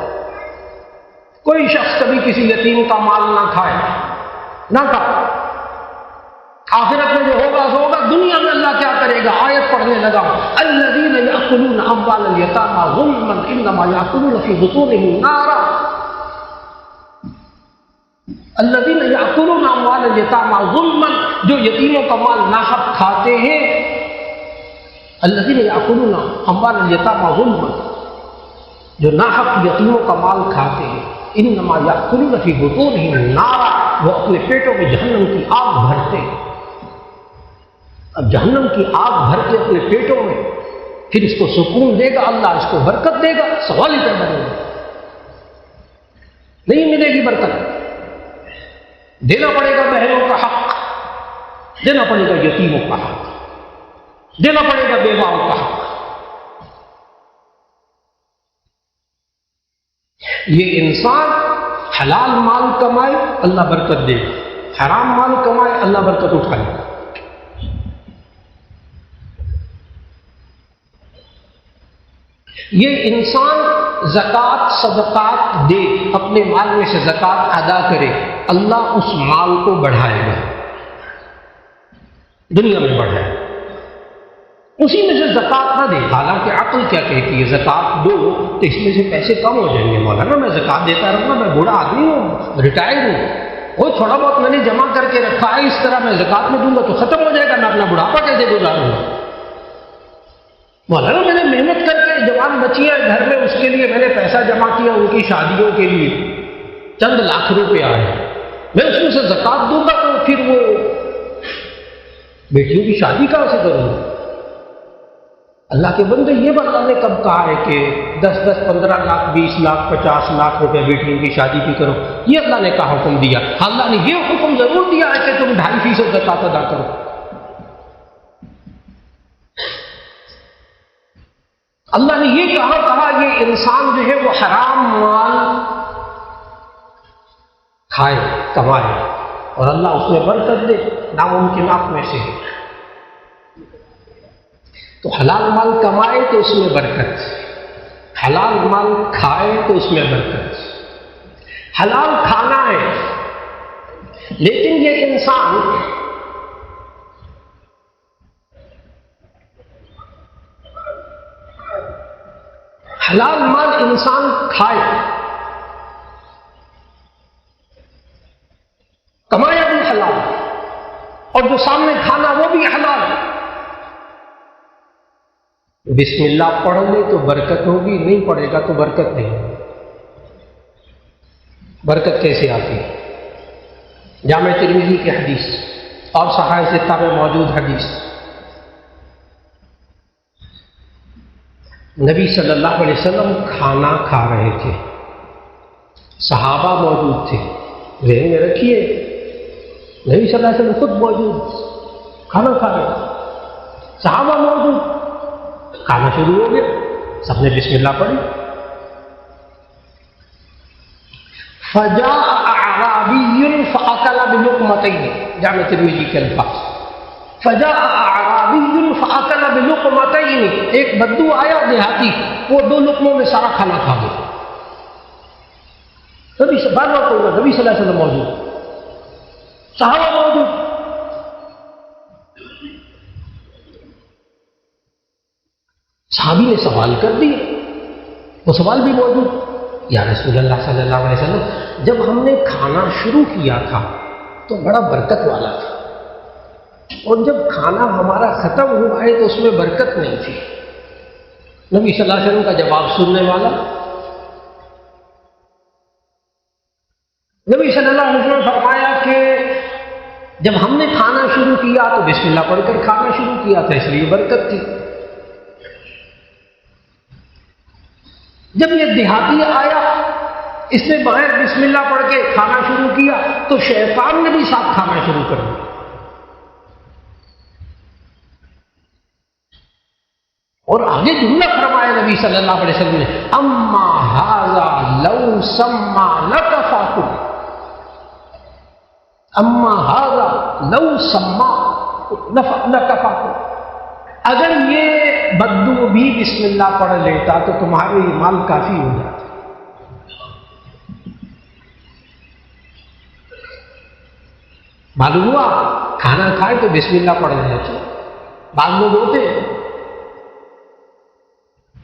کوئی شخص کبھی کسی یتیم کا مال نہ کھائے، نہ کھائے، آخرت میں جو ہوگا سو ہوگا، دنیا میں اللہ کیا کرے گا؟ آیت پڑھنے لگا، الذین یأکلون اموال الیتامی ظلما انما یأکلون فی بطونہم نارا، الذین یأکلون اموال الیتامی ظلما، جو یتیموں کا مال ناحق کھاتے ہیں، الذین یأکلون اموال الیتامی ظلما، جو ناحق یتیموں کا مال کھاتے ہیں، انما یأکلون فی بطونہم نارا، وہ اپنے پیٹوں میں جہنم کی آگ بھرتے ہیں۔ اب جہنم کی آگ بھر کے اپنے پیٹوں میں، پھر اس کو سکون دے گا اللہ، اس کو برکت دے گا؟ سوال ہی پیدا نہیں ہوگا، نہیں ملے گی برکت۔ دینا پڑے گا بہنوں کا حق، دینا پڑے گا یتیموں کا حق، دینا پڑے گا بیواؤں کا حق۔ یہ انسان حلال مال کمائے اللہ برکت دے گا، حرام مال کمائے اللہ برکت اٹھائے گا۔ یہ انسان زکوٰۃ صدقات دے، اپنے مال میں سے زکوٰۃ ادا کرے، اللہ اس مال کو بڑھائے گا، دنیا میں بڑھائے گا۔ اسی میں سے زکوٰۃ نہ دے، حالانکہ عقل کیا کہتی ہے زکوٰۃ دو تو اس میں سے پیسے کم ہو جائیں گے، مولانا میں زکوٰۃ دیتا رہوں گا، میں بوڑھا آدمی ہوں، ریٹائر ہوں، وہ تھوڑا بہت میں نے جمع کر کے رکھا ہے، اس طرح میں زکوٰۃ میں دوں گا تو ختم ہو جائے گا، میں اپنا بڑھاپا کیسے گزاروں گا؟ مولانا میں نے محنت کر کے جوان بچی ہے گھر میں، اس کے لیے میں نے پیسہ جمع کیا ان کی شادیوں کے لیے، چند لاکھ روپے آئے، میں اس میں سے زکوٰۃ دوں گا تو پھر وہ بیٹیوں کی شادی کہاں سے کروں گا؟ اللہ کے بندے، یہ اللہ نے کب کہا ہے کہ 10 15 لاکھ 20 لاکھ 50 لاکھ روپے بیٹیوں کی شادی بھی کرو؟ یہ اللہ نے کہا حکم دیا؟ اللہ نے یہ حکم ضرور دیا ہے کہ تم 2.5% زکوٰۃ ادا کرو۔ اللہ نے یہ کہا یہ انسان جو ہے وہ حرام مال کھائے کمائے اور اللہ اس میں برکت دے، ناممکنات میں سے ہے۔ تو حلال مال کمائے تو اس میں برکت، حلال مال کھائے تو اس میں برکت۔ حلال کھانا ہے، لیکن یہ انسان حلال مال انسان کھائے، کمایا بھی حلال اور جو سامنے کھانا وہ بھی حلال، بسم اللہ پڑھ لے تو برکت ہوگی، نہیں پڑھے گا تو برکت نہیں ہوگی۔ برکت کیسے آتی ہے؟ جامع ترمذی کی حدیث اور صحاح ستہ میں موجود حدیث، نبی صلی اللہ علیہ وسلم کھانا کھا رہے تھے، صحابہ موجود تھے، ذہن میں رکھیے نبی صلی اللہ علیہ وسلم خود موجود، کھانا کھا رہے تھے، صحابہ موجود، کھانا شروع ہو گیا، سب نے بسم اللہ پڑھی. فجاء اعرابی فاکل بلقمتین، جامع ترمذی کے الفاظ. فجاء اعرابی فاکل بلقمتین، ایک بدو آیا دیہاتی، وہ 2 لقموں میں سارا کھانا کھا گیا. نبی سے بار بار کہوں گا، نبی صلی اللہ علیہ وسلم موجود، صحابہ موجود. صحابی نے سوال کر دیا، وہ سوال بھی موجود. یا رسول اللہ صلی اللہ علیہ وسلم، جب ہم نے کھانا شروع کیا تھا تو بڑا برکت والا تھا، اور جب کھانا ہمارا ختم ہوا ہے تو اس میں برکت نہیں تھی. نبی صلی اللہ علیہ وسلم کا جواب سننے والا، نبی صلی اللہ علیہ وسلم نے فرمایا کہ جب ہم نے کھانا شروع کیا تو بسم اللہ پڑھ کر کھانا شروع کیا تھا، اس لیے برکت تھی. جب یہ دیہاتی آیا، اس نے بغیر بسم اللہ پڑھ کے کھانا شروع کیا تو شیطان نے بھی ساتھ کھانا شروع کر دیا. اور آگے جملہ فرمایا نبی صلی اللہ علیہ وسلم نے، اما ھذا لو سما لکفاکم، اما ھذا لو سما لکفاکم، اگر یہ بدو بھی بسم اللہ پڑھ لیتا تو تمہارے مال کافی ہو جاتا. معلوم ہوا کھانا کھائے تو بسم اللہ پڑھ لینا چاہیے. بعض لوگ ہوتے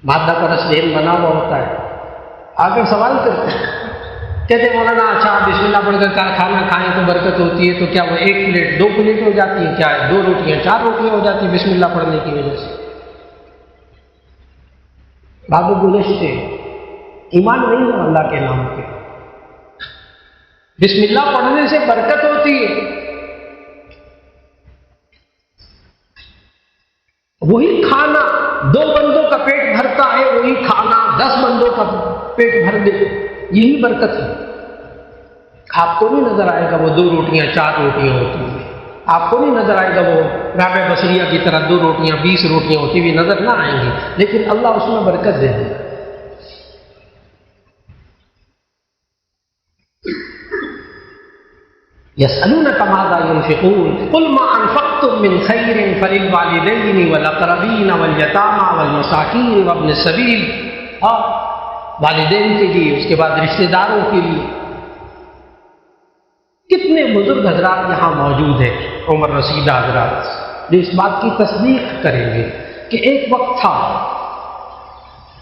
مادہ پرست ذہن بنا ہوا ہوتا ہے، آ کر سوال کرتے ہیں، کہتے مولانا اچھا بسم اللہ پڑھ کر کھانا کھائیں تو برکت ہوتی ہے، تو کیا وہ 1 پلیٹ 2 پلیٹ ہو جاتی ہے؟ کیا 2 روٹیاں 4 روٹیاں ہو جاتی ہیں بسم اللہ پڑھنے کی وجہ سے؟ بابو گلشتے ایمان نہیں ہو اللہ کے نام پہ. بسم اللہ پڑھنے سے برکت ہوتی ہے. وہی کھانا 2 بندوں کا پیٹ بھرتا ہے، وہی کھانا 10 بندوں کا پیٹ بھر دے، یہی برکت ہے. آپ کو نہیں نظر آئے گا وہ 2 روٹیاں 4 روٹیاں ہوتی ہیں، آپ کو نہیں نظر آئے گا وہ رابعہ بصریہ کی طرح 2 روٹیاں 20 روٹیاں ہوتی ہوئی نظر نہ آئیں گی، لیکن اللہ اس میں برکت دے دے. يسألونك ماذا ينفقون قل ما أنفقتم من خير فللوالدين والأقربين واليتامى والمساكين وابن السبيل. والدین کے لیے، اس کے بعد رشتہ داروں کے لیے. کتنے بزرگ حضرات یہاں موجود ہیں، عمر رسیدہ حضرات، جو اس بات کی تصدیق کریں گے کہ ایک وقت تھا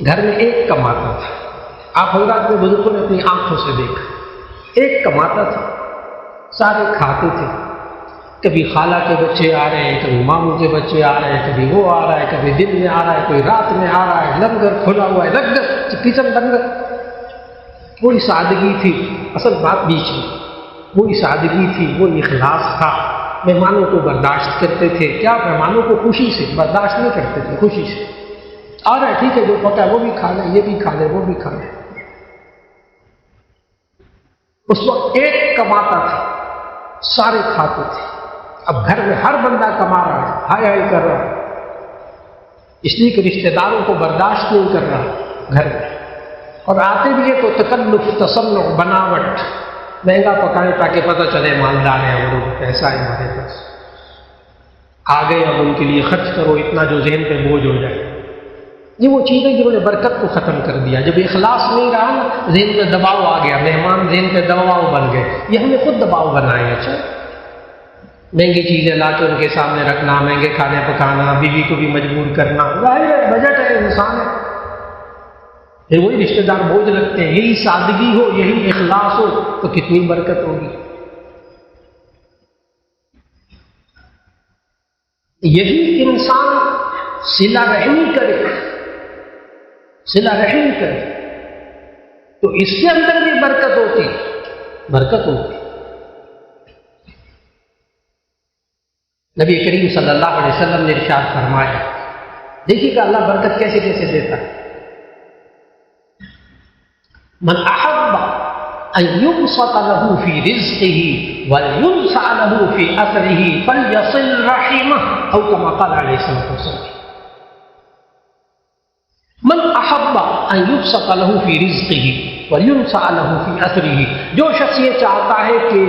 گھر میں ایک کماتا تھا. آپ حضرات میں بزرگوں نے اپنی آنکھوں سے دیکھا، ایک کماتا تھا، سارے کھاتے تھے. کبھی خالہ کے بچے آ رہے ہیں، کبھی ماموں کے بچے آ رہے ہیں، کبھی وہ آ رہا ہے، کبھی دن میں آ رہا ہے، کوئی رات میں آ رہا ہے، لنگر کھلا ہوا ہے، لنگر کچن لنگر. وہی سادگی تھی، اصل بات بیچ میں وہی سادگی تھی، وہی اخلاص تھا. مہمانوں کو برداشت کرتے تھے، کیا مہمانوں کو خوشی سے برداشت نہیں کرتے تھے، خوشی سے آ رہا ہے ٹھیک ہے، جو پتا ہے وہ بھی کھا لے، یہ بھی کھا لے، وہ بھی کھا لے. اس وقت ایک کماتا تھا، سارے کھاتے تھے. اب گھر میں ہر بندہ کما رہا ہے، ہائے ہائے کر رہا ہے، اس لیے کہ رشتہ داروں کو برداشت نہیں کر رہا گھر میں. اور آتے بھی ہے تو تکلف، تصنع، بناوٹ، مہنگا پکائیں تاکہ پتہ چلے مالدار ہیں ہم لوگ، پیسہ ہے ہمارے پاس. آ گئے اب ان کے لیے خرچ کرو اتنا جو ذہن پہ بوجھ ہو جائے. یہ وہ چیزیں جنہوں نے برکت کو ختم کر دیا. جب اخلاص نہیں رہا نا، ذہن پہ دباؤ آ گیا، مہمان ذہن پہ دباؤ بن گئے. یہ ہم نے خود دباؤ بنائے. اچھا مہنگی چیزیں لا کے ان کے سامنے رکھنا، مہنگے کھانے پکانا، بیوی کو بھی مجبور کرنا، ظاہر ہے بجٹ ہے، انسان ہے، پھر وہی رشتہ دار بوجھ لگتے ہیں. یہی سادگی ہو، یہی اخلاص ہو تو کتنی برکت ہوگی. یہی انسان صلہ رحمی کرے، صلہ رحمی کرے تو اس کے اندر بھی برکت ہوتی، برکت ہوتی. نبی کریم صلی اللہ علیہ وسلم نے ارشاد فرمایا، دیکھیے کہ اللہ برکت کیسے کیسے دیتا ہے. من احب ان يبسط له في رزقه وينسع له في اثره فليصل رحمه او كما قال عليه الصلاه والسلام. من احب ان یبسط له فی رزقه وینسأ له فی اثره، جو شخص یہ چاہتا ہے کہ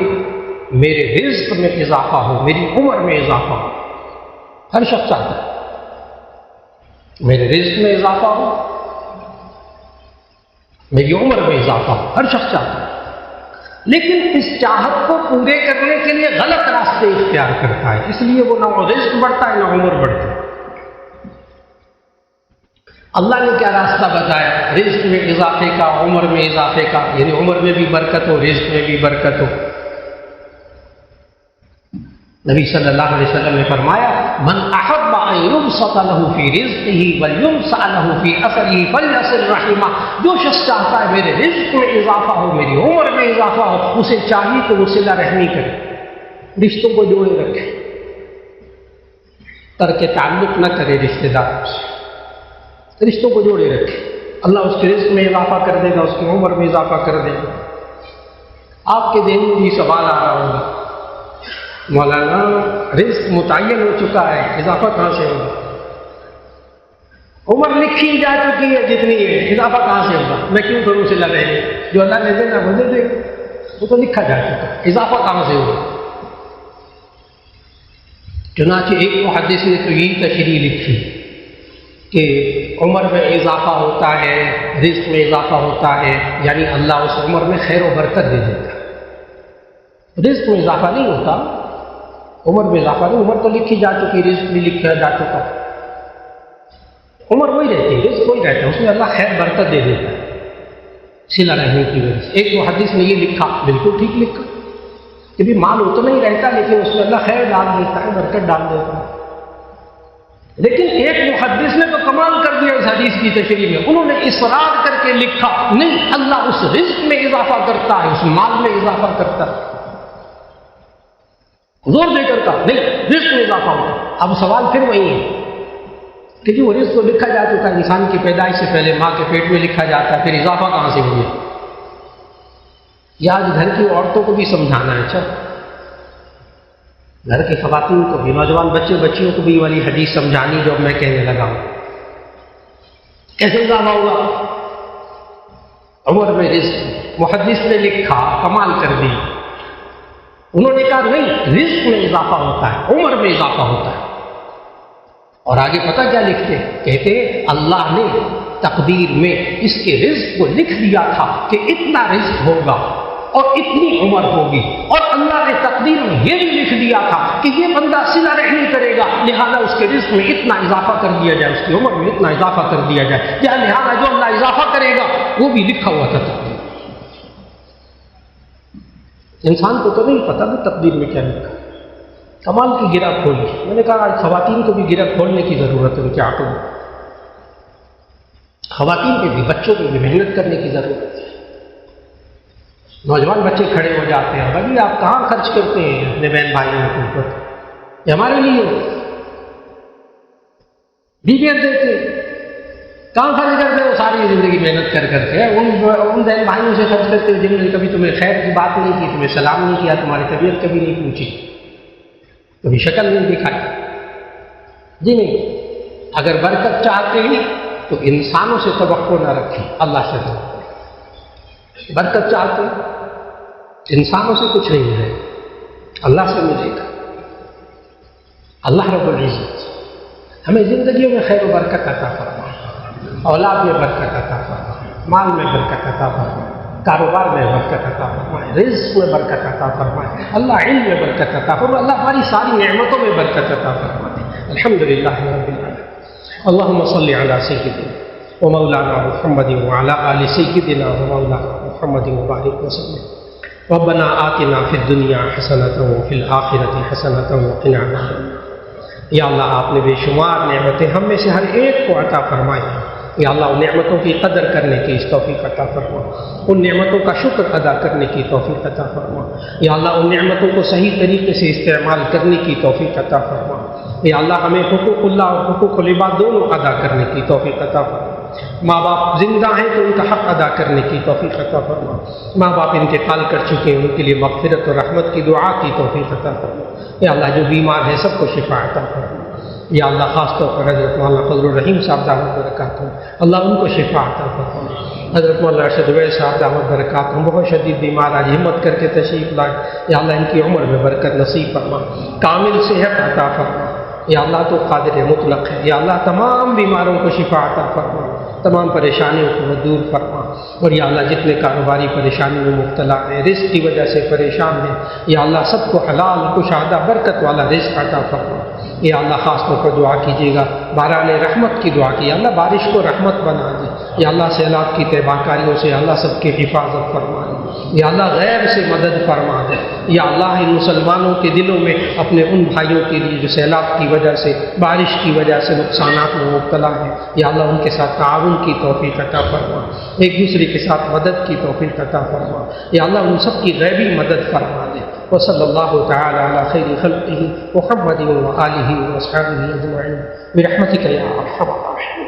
میرے رزق میں اضافہ ہو، میری عمر میں اضافہ ہو، ہر شخص چاہتا ہے میرے رزق میں اضافہ ہو، میری عمر میں اضافہ ہو، ہر شخص چاہتا ہے، لیکن اس چاہت کو پورے کرنے کے لیے غلط راستے اختیار کرتا ہے، اس لیے وہ نہ رزق بڑھتا ہے نہ عمر بڑھتی ہے۔ اللہ نے کیا راستہ بتایا؟ رزق میں اضافے کا، عمر میں اضافے کا، یعنی عمر میں بھی برکت ہو، رزق میں بھی برکت ہو۔ نبی صلی اللہ علیہ وسلم نے فرمایا من احب ان یبسط له فی رزقه وینسأ له فی اثره فلیصل رحمہ، جو شخص چاہتا ہے میرے رزق میں اضافہ ہو، میری عمر میں اضافہ ہو، اسے چاہیے کہ وہ صلہ رحمی کرے، رشتوں کو جوڑے رکھے، ترک تعلق نہ کرے رشتہ داروں سے، رشتوں کو جوڑے رکھے، اللہ اس کے رزق میں اضافہ کر دے گا، اس کی عمر میں اضافہ کر دے گا۔ آپ کے ذہن میں بھی سوال آ رہا ہوگا مولانا رزق متعین ہو چکا ہے، اضافہ کہاں سے ہوگا؟ عمر لکھی جا چکی ہے جتنی ہے، اضافہ کہاں سے ہوگا؟ میں کیوں کروں صلہ رحمی؟ جو اللہ نے دینا وہ دے دے، وہ تو لکھا جا چکا ہے، اضافہ کہاں سے ہوگا؟ چنانچہ ایک محدث نے تو یہی تشریح لکھی کہ عمر میں اضافہ ہوتا ہے، رزق میں اضافہ ہوتا ہے، یعنی اللہ اس عمر میں خیر و برکت دے دیتا ہے۔ رزق میں اضافہ نہیں ہوتا، عمر میں اضافہ نہیں، عمر تو لکھی جا چکی، رزق بھی لکھا جا چکا، عمر وہی رہتی ہے، رزق وہی رہتا ہے، اس میں اللہ خیر برکت دے دیتا ہے صلہ رحمی کی وجہ سے۔ ایک محدث نے یہ لکھا، بالکل ٹھیک لکھا، کہ بھی مال اتنا ہی رہتا لیکن اس میں اللہ خیر ڈال دیتا ہے، برکت ڈال دیتا ہے۔ لیکن ایک محدث نے تو کمال کر دیا اس حدیث کی تشریح میں، انہوں نے اصرار کر کے لکھا نہیں، اللہ اس رزق میں اضافہ کرتا ہے، اس مال میں اضافہ کرتا ہے، زور دے کر کہا نہیں، رزق میں اضافہ ہوتا۔ اب سوال پھر وہی ہے کہ جو رزق تو لکھا جا چکا ہے، انسان کی پیدائش سے پہلے ماں کے پیٹ میں لکھا جاتا ہے، پھر اضافہ کہاں سے ہو گیا؟ یہ آج گھر کی عورتوں کو بھی سمجھانا ہے، اچھا گھر کی خواتین کو بھی، نوجوان بچے بچیوں کو بھی والی حدیث سمجھانی جو میں کہنے لگا ہوں۔ کیسے اضافہ ہوگا؟ عمر میں رزق، محدث نے لکھا، کمال کر دی، انہوں نے کہا نہیں، رزق میں اضافہ ہوتا ہے، عمر میں اضافہ ہوتا ہے۔ اور آگے پتہ کیا لکھتے؟ کہتے اللہ نے تقدیر میں اس کے رزق کو لکھ دیا تھا کہ اتنا رزق ہوگا اور اتنی عمر ہوگی، اور اللہ نے تقدیر میں یہ بھی لکھ دیا تھا کہ یہ بندہ صلہ رحمی کرے گا، لہذا اس کے رزق میں اتنا اضافہ کر دیا جائے، اس کی عمر میں اتنا اضافہ کر دیا جائے، لہذا جو اللہ اضافہ کرے گا وہ بھی لکھا ہوا تھا تقدیر۔ انسان کو تو نہیں پتا کہ تقدیر میں کیا لکھا۔ کمال کی گرہ کھولی، میں نے کہا آج خواتین کو بھی گرہ کھولنے کی ضرورت ہے، کیا عقل، خواتین پہ بھی، بچوں پہ بھی محنت کرنے کی ضرورت ہے۔ نوجوان بچے کھڑے ہو جاتے ہیں، بھائی آپ کہاں خرچ کرتے ہیں اپنے بہن بھائیوں کے اوپر؟ یہ ہمارے لیے بیویاں دیتے، کہاں خرچ کرتے ہو؟ ساری زندگی محنت کر کر کے ان بہن بھائیوں سے خرچ کرتے ہو جن نے کبھی تمہیں خیر کی بات نہیں کی، تمہیں سلام نہیں کیا، تمہاری طبیعت کبھی نہیں پوچھی، کبھی شکل نہیں دکھائی۔ جی نہیں، اگر برکت چاہتے ہیں تو انسانوں سے توقع نہ رکھیں، اللہ سے توقع۔ برکت چاہتے ہیں انسانوں سے کچھ نہیں ملے، اللہ سے ملے گا۔ اللہ رب العزت ہمیں زندگیوں میں خیر و برکت عطا فرمائے، اولاد میں برکت عطا فرمائے، مال میں برکت عطا فرمائے، کاروبار میں برکت عطا فرمائے، رزق میں برکت عطا فرمائے، اللہ علم میں برکت عطا فرمائے، اللہ ہماری ساری نعمتوں میں برکت عطا فرمائے۔ الحمدللہ رب العالمین۔ اللہم صلی علی سیدنا ومولانا محمد وعلی آل سیدنا ومولانا محمد وبارک وسلم۔ ربنا آتنا فی الدنیا حسنۃ وفی الآخرۃ حسنۃ وقنا عذاب النار۔ یا اللہ آپ نے بے شمار نعمتیں ہم میں سے ہر ایک کو عطا فرمائی، یا اللہ ان نعمتوں کی قدر کرنے کی اس توفیق عطا فرما، ان نعمتوں کا شکر ادا کرنے کی توفیق عطا فرما، یا اللہ ان نعمتوں کو صحیح طریقے سے استعمال کرنے کی توفیق عطا فرما، یا اللہ ہمیں حقوق اللہ اور حقوق العباد دونوں ادا کرنے کی توفیق عطا فرما۔ ماں باپ زندہ ہیں تو ان کا حق ادا کرنے کی توفیق عطا فرما، ماں باپ انتقال کر چکے ہیں ان کے لیے مغفرت اور رحمت کی دعا کی توفیق عطا فرما، یا اللہ جو بیمار ہیں سب کو شفا عطا فرما، یا اللہ خاص طور پر حضرت مولانا فضل الرحیم صاحب دامت برکاتہم، اللہ ان کو شفا عطا فرما۔ حضرت مولانا ارشد عبید صاحب دامت برکاتہم بہت شدید بیمار، آج ہمت کر کے تشریف لائے، یا اللہ ان کی عمر میں برکت نصیب فرما، کامل صحت عطا فرما۔ یا اللہ تو قادر مطلق ہے، یا اللہ تمام بیماروں کو شفا عطا فرما، تمام پریشانیوں کو دور فرما۔ اور یا اللہ جتنے کاروباری پریشانی میں مبتلا ہیں، رزق کی وجہ سے پریشان ہیں، یا اللہ سب کو حلال کشادہ برکت والا رزق عطا فرما۔ یا اللہ خاص طور پر دعا کیجیے گا، بہرحال رحمت کی دعا کی، یا اللہ بارش کو رحمت بنا دے، یا اللہ سیلاب کی تباہ کاریوں سے اللہ سب کی حفاظت فرما دے، یا اللہ غیر سے مدد فرما دے، یا اللہ ان مسلمانوں کے دلوں میں اپنے ان بھائیوں کے لیے جو سیلاب کی وجہ سے، بارش کی وجہ سے نقصانات میں مبتلا ہیں، یا اللہ ان کے ساتھ تعاون کی توفیق عطا فرما، ایک دوسرے کے ساتھ مدد کی توفیق عطا فرما، یا اللہ ان سب کی غیبی مدد فرما دے۔ وصلی اللہ تعالی علی خیر خلقہ محمد و آلہ و اصحابہ اجمعین برحمتک یا ارحم الراحمین۔